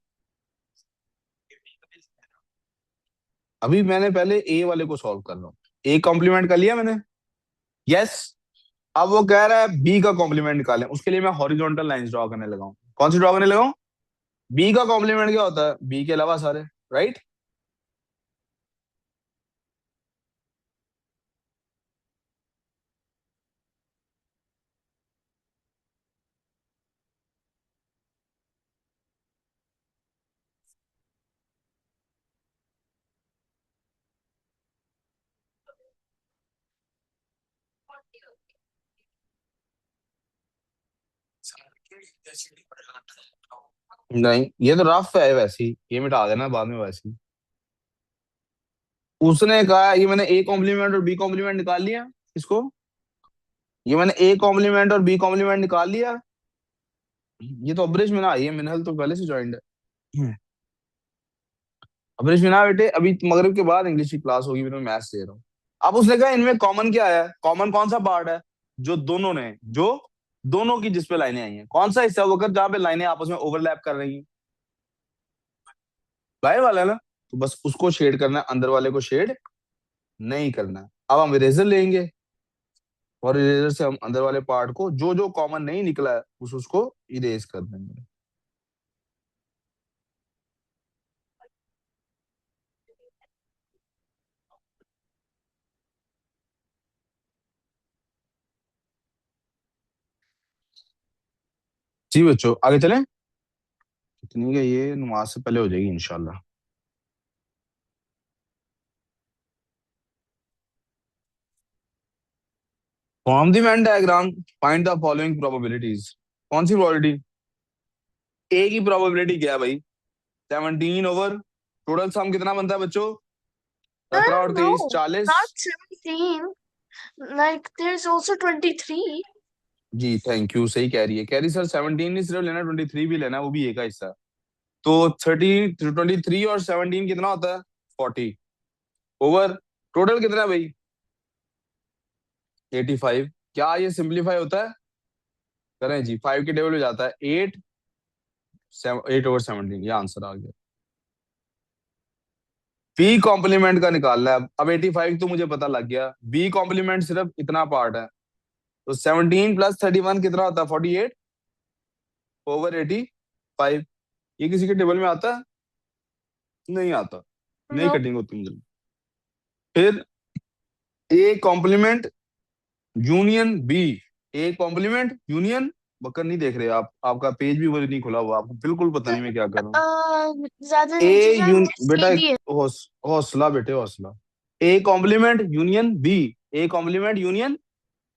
अभी मैंने पहले ए वाले को सॉल्व कर रहा हूँ। ए कॉम्प्लीमेंट कर लिया मैंने। यस। अब वो कह रहा है बी का कॉम्प्लीमेंट निकालें, उसके लिए मैं हॉरिजॉन्टल लाइंस ड्रॉ करने लगा हूँ। कौन सी ड्रॉ करने लगा हूँ? बी का कॉम्प्लीमेंट क्या होता है? बी के अलावा सारे। राइट। नहीं, ये तो रफ है वैसे ही, ये मिटा देना बाद में वैसे ही। उसने कहा ये मैंने ए कॉम्प्लीमेंट और बी कॉम्प्लीमेंट निकाल लिया। इसको, ये मैंने ए कॉम्प्लीमेंट और बी कॉम्प्लीमेंट निकाल लिया। ये तो अब्रेज में ना आई है, मिनहल तो पहले से ज्वाइंट है। अब्रेज में ना बेटे, अभी मगरिब के बाद इंग्लिश की क्लास होगी, फिर मैं मैथ्स दे रहा हूँ। अब उसने कहा इनमें कॉमन क्या है, कॉमन कौन सा पार्ट है? जो दोनों की जिस पे लाइनें आई हैं, कौन सा हिस्सा होकर जहां पे लाइनें आपस में ओवरलैप कर रही हैं? बाहर वाला है ना। तो बस उसको शेड करना है, अंदर वाले को शेड नहीं करना है। अब हम इरेजर लेंगे, और इरेजर से हम अंदर वाले पार्ट को, जो जो कॉमन नहीं निकला है उसको इरेज कर देंगे। जी बच्चों आगे चलें। इतनी का ये नमाज से पहले हो जाएगी इंशाल्लाह। Form the Venn diagram, find the following probabilities. कौन सी प्रोबेबिलिटी? ए की प्रोबेबिलिटी क्या है भाई? 17 ओवर टोटल सम कितना बनता है बच्चों? 17 और No, 23 40। not 17. Like there's also 23. जी थैंक यू, सही कह रही है, कह रही सर 17 नहीं सिर्फ लेना, 23 भी लेना, वो भी ए का हिस्सा। तो 23 और 17 कितना होता है? 40 ओवर टोटल कितना है भाई? 85। क्या ये सिंप्लीफाई होता है? करें जी, 5 के टेबल में जाता है 8 ओवर 17, ये आंसर आ गया। बी कॉम्प्लीमेंट का निकालना है अब 85 तो मुझे पता लग गया, बी कॉम्प्लीमेंट सिर्फ इतना पार्ट है। तो 17 प्लस 31 कितना होता है? 48 ओवर 85। ये किसी के टेबल में आता है? नहीं आता, नहीं No. कटिंग होती मुझे। फिर A complement union B, A complement union, बकर नहीं देख रहे आप, आपका पेज भी मुझे नहीं खुला हुआ, आपको बिल्कुल पता नहीं मैं क्या कर रहा हूँ। ज्यादा ए नीचे जाओ, यून बेटा, सी भी है। हौसला बेटे हौसला। A complement union B, A complement union,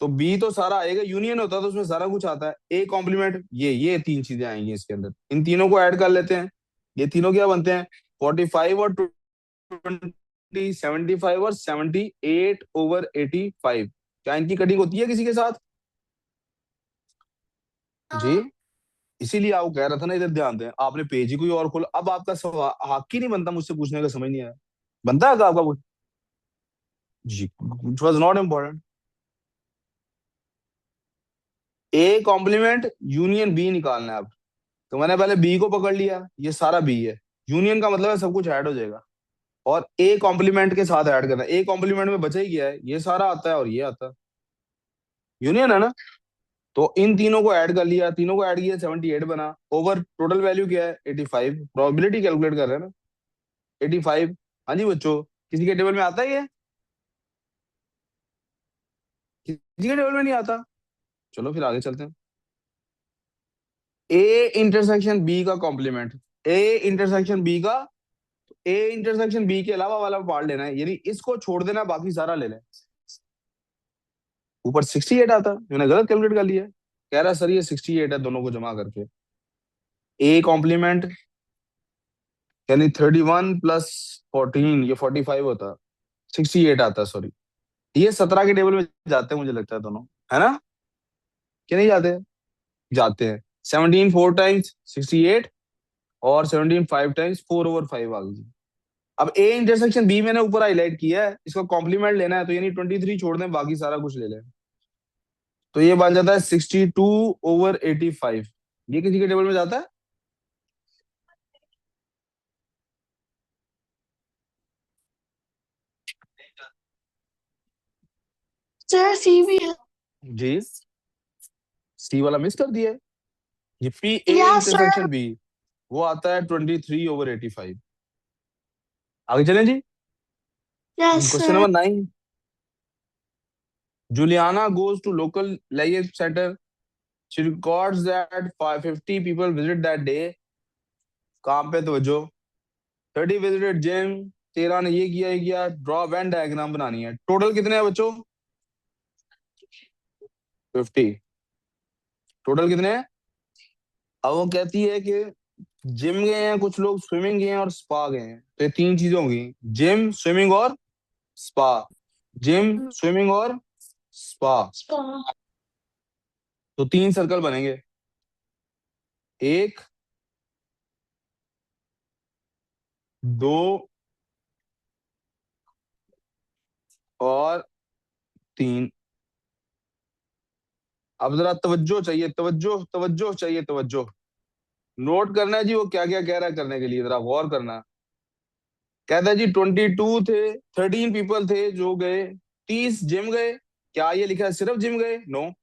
तो बी तो सारा आएगा, यूनियन होता है तो उसमें सारा कुछ आता है। ए कॉम्प्लीमेंट, ये तीन चीजें आएंगी इसके अंदर, इन तीनों को ऐड कर लेते हैं। ये तीनों क्या बनते हैं? 45 और 20, 75 और 78 ओवर 85। क्या इनकी कटिंग होती है किसी के साथ? जी, इसीलिए आपको कह रहा था ना, इधर ध्यान दें, आपने पेज ही कोई और खोला। अब आपका सवाल हक ही नहीं बनता मुझसे पूछने का, समझ नहीं आया। बनता है क्या आपका कुछ? जी, it was not important. A complement union B निकालना है अब। तो मैंने पहले बी को पकड़ लिया, ये सारा बी है, यूनियन का मतलब है सब कुछ ऐड हो जाएगा, और ए कॉम्प्लीमेंट के साथ ऐड करना है। ए कॉम्प्लीमेंट में बचा ही गया है, ये सारा आता है और ये आता है, यूनियन है ना। तो इन तीनों को ऐड कर लिया, तीनों को ऐड किया, 78 बना। ओवर टोटल वैल्यू क्या है? 85। प्रोबेबिलिटी कैलकुलेट कर रहे हैं ना, 85। हाँ जी बच्चों, किसी के टेबल में आता है ये? किसी के टेबल में नहीं आता। चलो फिर आगे चलते हैं। ए इंटरसेक्शन बी का कॉम्प्लीमेंट, ए इंटरसेक्शन बी का, ए इंटरसेक्शन बी के अलावा वाला पार्ट लेना है, यानी इसको छोड़ देना, बाकी सारा ले लें। ऊपर 68 आता, मैंने गलत कैलकुलेट कर लिया। कह रहा सर ये 68 है दोनों को जमा करके। ए कॉम्प्लीमेंट यानी 31 प्लस 14, ये 45 होता, 68 आता, सॉरी। ये 17 के टेबल में जाते हैं मुझे लगता है दोनों, है ना? कि नहीं जाते? जाते हैं। 17 4 टाइम्स 68, और 17 5 टाइम्स 4 ओवर 5 आ गई। अब ए इंटरसेक्शन बी मैंने ऊपर हाईलाइट किया है, इसका कॉम्प्लीमेंट लेना है, तो यानी 23 छोड़ दें, बाकी सारा कुछ ले लें। तो ये बन जाता है 62 ओवर 85। ये किसी के टेबल में जाता है? सर सी भी है। जी, सी वाला मिस कर दिया है। ये पी ए या सर। इंटरसेक्शन बी, वो आता है 23 ओवर 85। आगे चलें जी। Yes question sir. Number 9। Juliana goes to local language center. She records that 50 people visit that day. काम पे तवज्जो। 30 visited gym। 13 ने ये किया। ड्रॉ वेन डायग्राम बनानी है। टोटल कितने हैं बच्चों? 50। टोटल कितने हैं? अब वो कहती है कि जिम गए हैं कुछ लोग, स्विमिंग गए हैं और स्पा गए हैं, तो ये तीन चीजें होंगी, जिम स्विमिंग और स्पा। जिम स्विमिंग और स्पा, स्पा। तो तीन सर्कल बनेंगे, एक, दो और तीन। अब जरा तवज्जो चाहिए, तवज्जो तवज्जो चाहिए, तवज्जो। नोट करना है जी वो क्या क्या कह रहा है करने के लिए, जरा गौर करना है। कहता है जी 22 थे, 13 पीपल थे जो गए, 30 जिम गए। क्या ये लिखा है सिर्फ जिम गए? नो,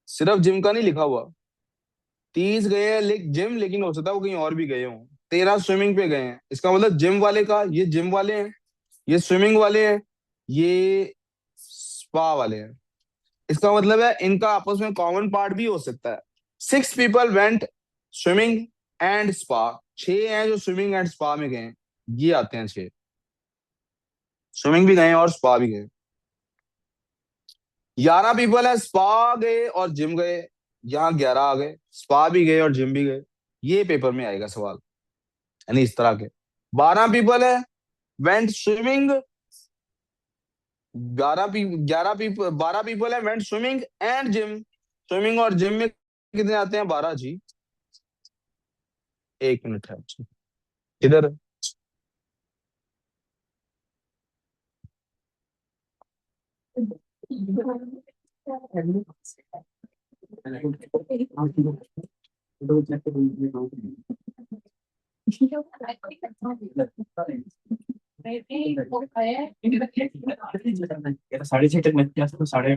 सिर्फ जिम का नहीं लिखा हुआ। 30 गए हैं जिम, लेकिन हो सकता है वो कहीं और भी गए हों। 13 स्विमिंग पे गए हैं, इसका मतलब जिम वाले का, ये जिम वाले हैं, ये स्विमिंग वाले हैं, ये स्पा वाले हैं। इसका मतलब है इनका आपस में कॉमन पार्ट भी हो सकता है। 6 people went swimming, and spa. 6 हैं जो स्विमिंग एंड स्पा में गए, ये आते हैं 6। स्विमिंग भी गए और स्पा भी गए। 11 पीपल है, स्पा गए और जिम गए, यहाँ 11 आ गए, स्पा भी गए और जिम भी गए। ये पेपर में आएगा सवाल, यानी इस तरह के। 12 पीपल है, वेंट स्विमिंग। 12 पीपल है, went swimming and gym. Swimming और जिम में कितने आते हैं? 12 जी। 1 मिनट है इधर। साढ़े छह तक मैं तो साढ़े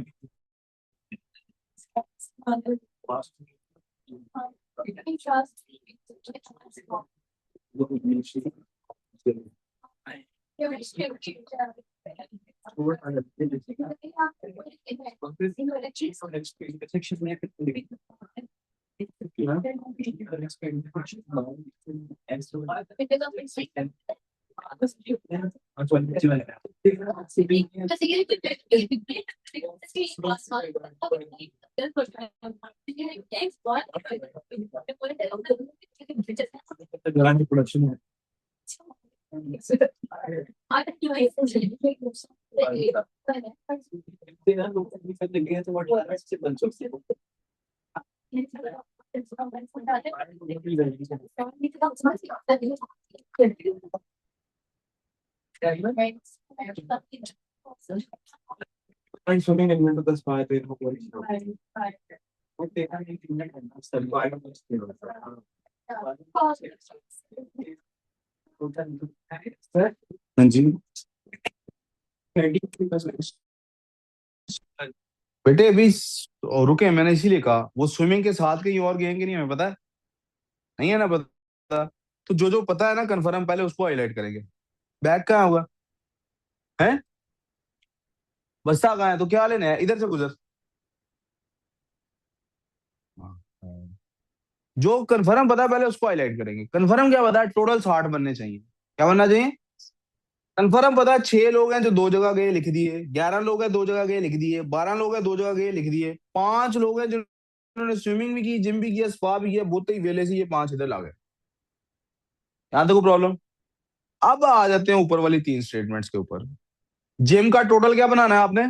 प्रोडक्शन है। Swimming element of the spa there हो गई। ओके आई थिंक सब आई डोंट नो। हाँ जी। बेटे अभी रुके, मैंने इसीलिए कहा वो स्विमिंग के साथ कहीं और गए कि नहीं, हमें पता है। नहीं है ना पता। तो जो जो पता है ना कंफर्म, पहले उसको हाईलाइट करेंगे। बैग कहाँ होगा? है बस्ता कहाँ है? तो क्या लेना है, इधर से गुजर। हाँ, हाँ। जो कंफर्म पता है पहले उसको हाईलाइट करेंगे। कंफर्म क्या पता है? टोटल 60 बनने चाहिए। क्या बनना चाहिए? कंफर्म पता है 6 लोग हैं जो 2 जगह गए, लिख दिए। 11 लोग हैं 2 जगह गए, लिख दिए। 12 लोग हैं 2 जगह गए, लिख दिए। 5 लोग हैं जिन्होंने स्विमिंग भी की, जिम भी किया, स्पा भी किया, बहुत ही वेले से ये 5 इधर ला गए। यहाँ तक प्रॉब्लम। अब आ जाते हैं ऊपर वाली 3 स्टेटमेंट्स के ऊपर। जिम का टोटल क्या बनाना है आपने?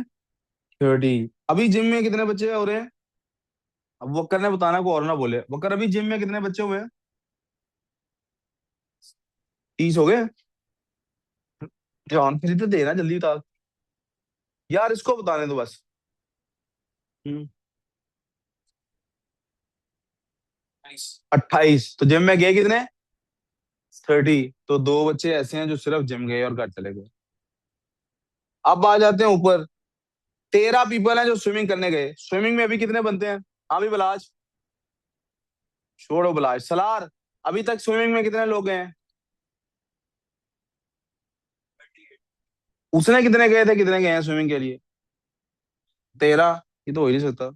30। अभी जिम में कितने बच्चे हो रहे हैं? अब वक्कर ने बताना, को और ना बोले। वक्कर अभी जिम में कितने बच्चे हुए हैं? 30 हो गए। ध्यान फिर तो देना, जल्दी बता यार, इसको बताने दो बस। 28। तो जिम में गए कितने? 30। तो 2 बच्चे ऐसे हैं जो सिर्फ जिम गए और घर चले गए। अब आ जाते हैं ऊपर। 13 पीपल हैं जो स्विमिंग करने गए। स्विमिंग में अभी कितने बनते हैं? हाँ भी बलाज, छोड़ो बलाज, सलार। अभी तक स्विमिंग में कितने लोग गए हैं? उसने कितने गए थे, कितने गए हैं स्विमिंग के लिए? 13। ये तो हो ही नहीं सकता।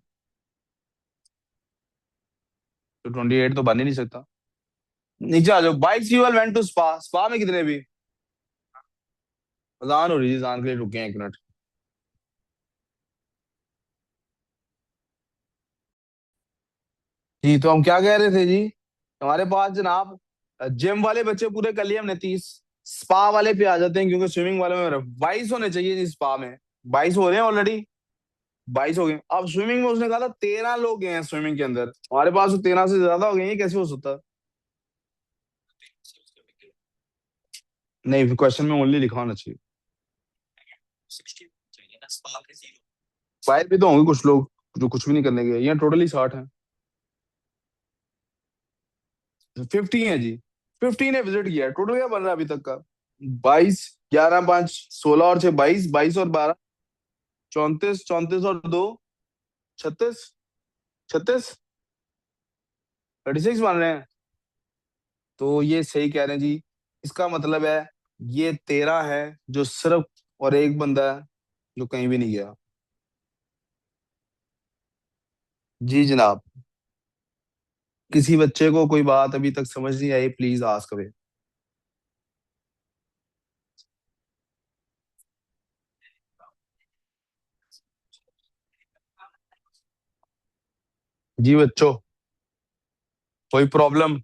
तो 28 तो बन ही नहीं सकता। नीचे आ जाओ। 22 people went to spa. Spa में कितने? भी अजान हो रही है, अजान के लिए रुके हैं 1 मिनट। जी तो हम क्या कह रहे थे जी? हमारे पास जनाब जिम वाले बच्चे पूरे कर लिए हमने 30। स्पा वाले पे आ जाते हैं, क्योंकि स्विमिंग वाले में 22 होने चाहिए जी। स्पा में 22 हो रहे हैं ऑलरेडी। 22 हो गए। अब स्विमिंग में उसने कहा था 13 लोग गए हैं स्विमिंग के अंदर। हमारे पास तो 13 से ज्यादा हो गए हैं, ये कैसे हो सकता है? नहीं, क्वेश्चन में ओनली लिखा होना चाहिए। शायद भी तो होंगे कुछ लोग जो कुछ भी नहीं करने गए। यहाँ टोटली 60 है। 50 है जी। 50 ने विजिट किया। टोटल क्या बन रहा है अभी तक का? 22, 11, 5, 16 और 6, 22, 22 और 12, 34, 34 और 2, 36, 36, 36 बन रहे हैं। तो ये सही कह रहे हैं जी। इसका मतलब है ये 13 है जो सिर्फ, और एक बंदा है जो कहीं भी नहीं गया। जी जनाब। किसी बच्चे को कोई बात अभी तक समझ नहीं आई, प्लीज आस्क अवे। जी बच्चों, कोई प्रॉब्लम,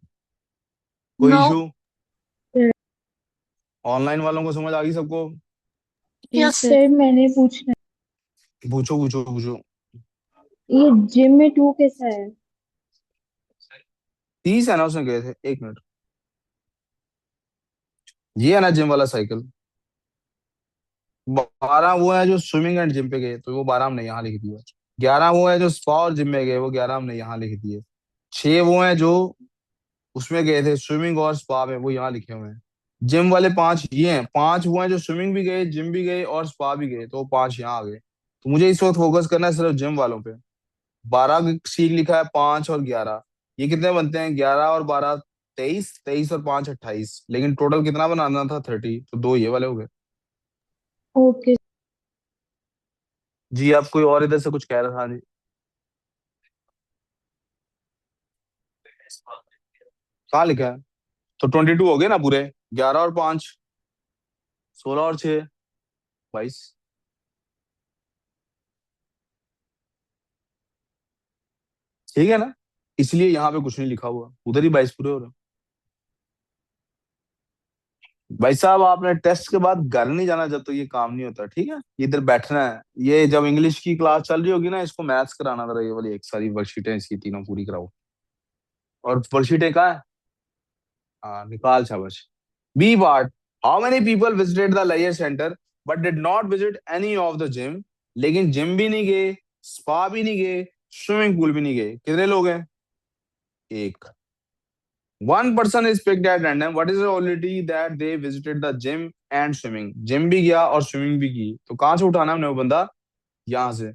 कोई No. इशू? ऑनलाइन वालों को समझ आ गई सबको? Yes, sir. सर मैंने पूछना पूछो पूछो पूछो। ये जिम में 2 कैसा है? 30 है ना उसमें गए थे, 1 मिनट। ये है ना जिम वाला साइकिल। 12 वो है जो स्विमिंग एंड जिम पे गए, तो वो 12 हमने यहाँ लिख दिया। 11 वो है जो स्पा और जिम में गए, वो 11 हमने यहाँ लिख दिए। 6 वो है जो उसमें गए थे स्विमिंग और स्पा में, वो यहाँ लिखे हुए हैं। जिम वाले 5 ये हैं, 5 वो हैं जो स्विमिंग भी गए, जिम भी गए और स्पा भी गए, तो वो 5 यहाँ आ गए। तो मुझे इस वक्त फोकस करना है सिर्फ जिम वालों पे। 12 सीट लिखा है, 5 और 11, ये कितने बनते हैं? 11 और 12 23, 23 और 5 28, लेकिन टोटल कितना बनाना था? 30, तो 2 ये वाले हो गए। ओके। जी आप कोई और इधर से कुछ कह रहा था जी? कहाँ लिखा है? तो 22 हो गए ना पूरे। 11 और 5, 16 और 6, 22। ठीक है ना? इसलिए यहाँ पे कुछ नहीं लिखा हुआ, उधर ही 22 पूरे हो रहे हैं। भाई साहब आपने टेस्ट के बाद घर नहीं जाना जब तक ये काम नहीं होता, ठीक है? इधर बैठना है। ये जब इंग्लिश की क्लास चल रही होगी ना, इसको मैथ्स कराना था, ये वाली एक सारी वर्कशीटें इसकी तीनों पूरी कराओ। और वर्कशीटें कहाँ है? हाँ निकाल, शाबाश। B part, how many people visited the leisure centre but did not visit any of the gym? लेकिन जिम भी नहीं गए, स्पा भी नहीं गए, स्विमिंग पूल भी नहीं गए। कितने लोग हैं? एक। One person is picked at random. What is the probability that they visited the gym and swimming? Gym भी गया और स्विमिंग भी की, तो कहां से उठाना हमने वो बंदा? यहां से।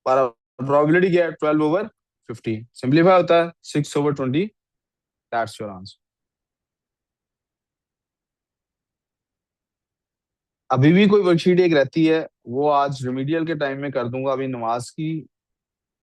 पर प्रोबेबिलिटी क्या है? 12/50। सिंपलीफाई होता है 6/20। That's your answer. अभी भी कोई वर्कशीट एक रहती है, वो आज रिमीडियल के टाइम में कर दूंगा। अभी नमाज की